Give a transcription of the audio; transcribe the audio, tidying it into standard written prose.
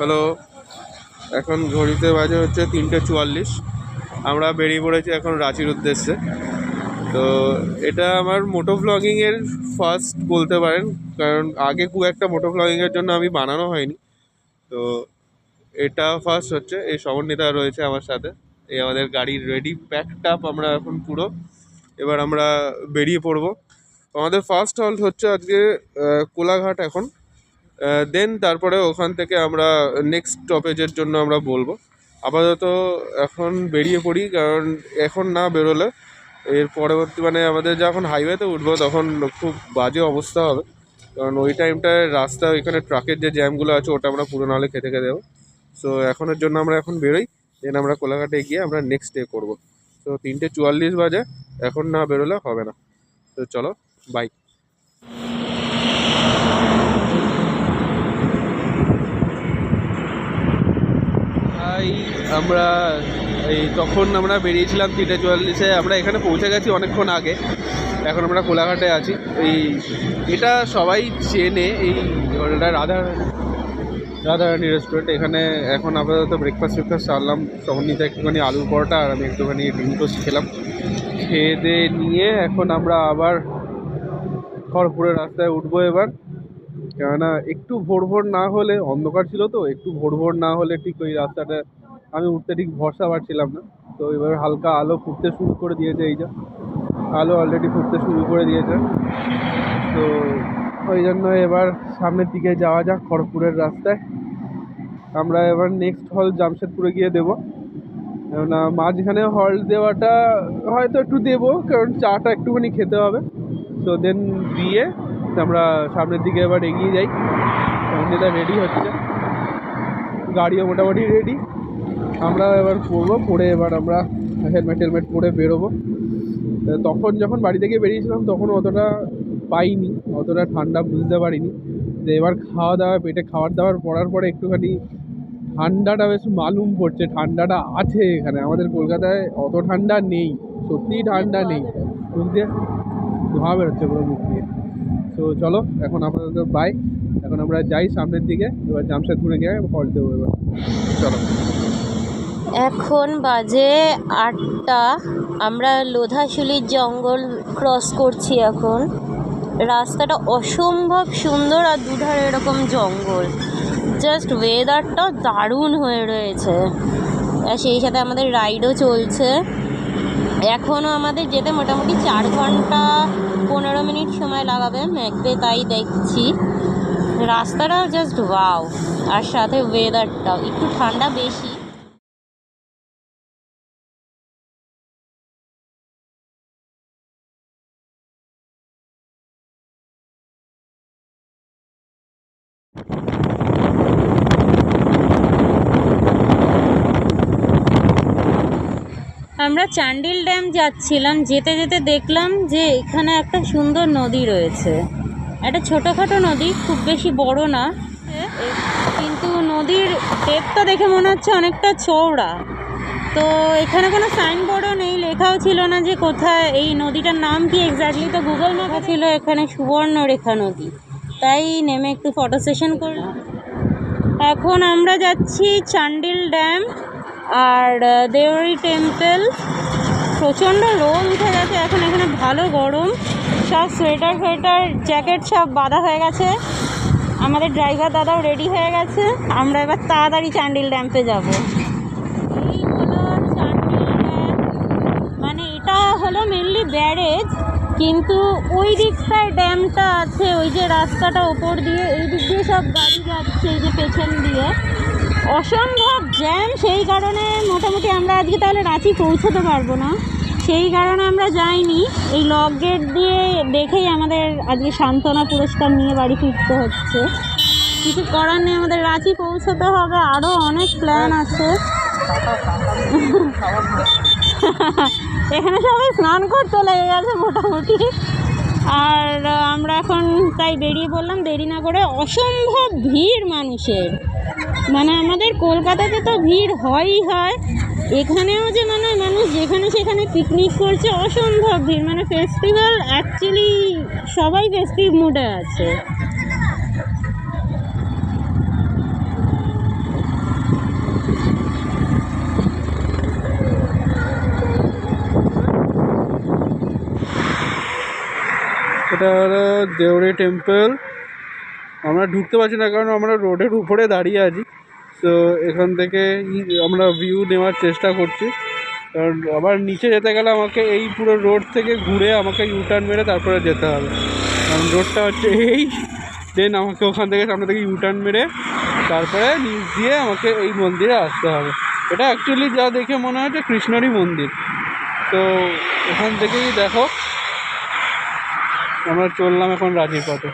Hello, এখন ঘড়িতে বাজে হচ্ছে 3:44। আমরা বেরিয়ে পড়েছি এখন রাঁচির উদ্দেশ্যে। তো এটা আমার মোটো ভ্লগিংয়ের ফার্স্ট বলতে পারেন, কারণ আগে খুব একটা মোটো ভ্লগিংয়ের জন্য আমি বানানো হয়নি। তো এটা ফার্স্ট হচ্ছে। এই সমন্বিতা রয়েছে আমার সাথে, এই আমাদের গাড়ির রেডি প্যাকড আপ আমরা এখন পুরো। এবার আমরা বেরিয়ে পড়বো। আমাদের ফার্স্ট হল্ট হচ্ছে আজকে কোলাঘাট এখন। দেন তারপরে ওখান থেকে আমরা নেক্সট স্টপেজের জন্য আমরা বলবো। আপাতত এখন বেরিয়ে পড়ি, কারণ এখন না বেরোলে এর পরবর্তী আমাদের যখন হাইওয়েতে উঠবো তখন খুব বাজে অবস্থা হবে, কারণ ওই টাইমটায় রাস্তা ওইখানে ট্রাকের যে জ্যামগুলো আছে ওটা আমরা পুরো নাহলে খেতে দেবো। সো এখনের জন্য আমরা এখন বেরোই, দেন আমরা কোলাঘাটে গিয়ে আমরা নেক্সট ডে করবো। তো 3:44 বাজে, এখন না বেরোলে হবে না। তো চলো, বাই। আমরা তখন আমরা বেরিয়েছিলাম 3:44-এ, আমরা এখানে পৌঁছে গেছি অনেকক্ষণ আগে। এখন আমরা কোলাঘাটে আছি। এটা সবাই চেনে, রাধারানী রেস্টুরেন্ট। এখানে এখন আপাতত ব্রেকফাস্ট সারলাম। সমন্বিত একটুখানি আলুর পরোটা আর আমি একটুখানি ডিম টোস্ট খেলাম। খেয়ে দিয়ে নিয়ে এখন আমরা আবার খড়পুরের রাস্তায় উঠবো এবার। কেননা একটু ভোর না হলে, অন্ধকার ছিল তো, একটু ভোর না হলে ঠিক ওই রাস্তাটা আমি উঠতে ঠিক ভরসা পাচ্ছিলাম না। তো এবার হালকা আলো ফুটতে শুরু করে দিয়েছে, এই যে আলো অলরেডি ফুটতে শুরু করে দিয়েছে। তো ওই জন্য এবার সামনের দিকে যাওয়া যাক খড়গপুরের রাস্তায়। আমরা এবার নেক্সট হল্ট জামশেদপুরে গিয়ে দেবো। কেননা মাঝখানে হল্ট দেওয়াটা হয়তো একটু দেবো, কারণ চাটা একটুখানি খেতে হবে। তো দেন দিয়ে আমরা সামনের দিকে এবার এগিয়ে যাই। যেটা রেডি হচ্ছে, গাড়িও মোটামুটি রেডি। আমরা এবার পরে এবার আমরা হেলমেট পরে বেরোবো। তখন যখন বাড়ি থেকে বেরিয়েছিলাম তখন অতটা পাইনি, অতটা ঠান্ডা বুঝতে পারিনি। যে এবার পেটে খাবার দাবার পড়ার পরে একটুখানি ঠান্ডাটা বেশ মালুম পড়ছে। ঠান্ডাটা আছে এখানে, আমাদের কলকাতায় অত ঠান্ডা নেই, সত্যিই ঠান্ডা নেই, বুঝতে ধোঁয়া বেরোচ্ছে পুরো মুখ দিয়ে। তো চলো এখন আপাতত বাই। এখন আমরা যাই সামনের দিকে, এবার জামশেদপুরে গিয়ে কল দেবো এবার। চলো, এখন বাজে 8টা। আমরা লোধাশুলির জঙ্গল ক্রস করছি এখন। রাস্তাটা অসম্ভব সুন্দর আর দুধারে এরকম জঙ্গল। জাস্ট ওয়েদারটা দারুণ হয়ে রয়েছে, আর সেই সাথে আমাদের রাইডও চলছে। এখনও আমাদের যেতে মোটামুটি 4 ঘন্টা 15 মিনিট সময় লাগাবে ম্যাপে, তাই দেখছি। রাস্তাটাও জাস্ট ওয়াও, আর সাথে ওয়েদারটাও একটু ঠান্ডা বেশি। আমরা চান্ডিল ড্যাম যাচ্ছিলাম, যেতে যেতে দেখলাম যে এখানে একটা সুন্দর নদী রয়েছে। একটা ছোটোখাটো নদী, খুব বেশি বড় না, কিন্তু নদীর ডেপটা দেখে মনে হচ্ছে অনেকটা চওড়া। তো এখানে কোনো সাইনবোর্ডও নেই, লেখাও ছিল না যে কোথায় এই নদীটার নাম কি এক্স্যাক্টলি। তো গুগল ম্যাপে ছিল এখানে সুবর্ণরেখা নদী, তাই নেমে একটু ফটো সেশন করলাম। এখন আমরা যাচ্ছি চান্ডিল ড্যাম আর দেওরি টেম্পল। প্রচণ্ড রোদ উঠে গেছে এখন, এখানে ভালো গরম। সব সোয়েটার জ্যাকেট সব বাঁধা হয়ে গেছে। আমাদের ড্রাইভার দাদাও রেডি হয়ে গেছে। আমরা এবার তাড়াতাড়ি চান্ডিল ড্যামে যাব। এই হলো চান্ডিল ড্যাম, মানে এটা হলো মেনলি ব্যারেজ, কিন্তু ওই দিকটায় ড্যামটা আছে। ওই যে রাস্তাটা ওপর দিয়ে, এই দিক দিয়ে সব গাড়ি যাচ্ছে, এই যে পেছন দিয়ে অসম্ভব জ্যাম। সেই কারণে মোটামুটি আমরা আজকে তাহলে রাঁচি পৌঁছতে পারবো না, সেই কারণে আমরা যাইনি। এই লক গেট দিয়ে দেখেই আমাদের আজকে সান্ত্বনা পুরস্কার নিয়ে বাড়ি ফিরতে হচ্ছে। কিছু করার নেই, আমাদের রাঁচি পৌঁছতে হবে। আরও অনেক প্ল্যান আছে। এখানে সবাই স্নান করতে লেগে গেছে মোটামুটি। আর আমরা এখন তাই বেরিয়ে পড়লাম দেরি না করে। অসম্ভব ভিড় মানুষের, মানে আমাদের কলকাতাতে তো ভিড় হয়ই হয়, এখানেও যে মানে মানুষ যেখানে সেখানে পিকনিক করছে, অসম্ভব ভিড়। মানে ফেস্টিভ্যাল অ্যাকচুয়ালি সবাই ফেস্টিভ মুডে আছে। এটা হলো দেউরি টেম্পল। আমরা ঢুকতে পারছি না কারণ আমরা রোডের উপরে দাঁড়িয়ে আছি। তো এখান থেকে আমরা ভিউ নেওয়ার চেষ্টা করছি, কারণ আবার নিচে যেতে গেলে আমাকে এই পুরো রোড থেকে ঘুরে আমাকে ইউটার্ন মেরে তারপরে যেতে হবে, কারণ রোডটা হচ্ছে এই, দেন আমাকে ওখান থেকে সামনে থেকে ইউটার্ন মেরে তারপরে নিচ দিয়ে আমাকে এই মন্দিরে আসতে হবে। এটা অ্যাকচুয়ালি যা দেখে মনে হচ্ছে কৃষ্ণরই মন্দির। তো এখান থেকেই দেখো আমরা চললাম এখন রাজির পথে।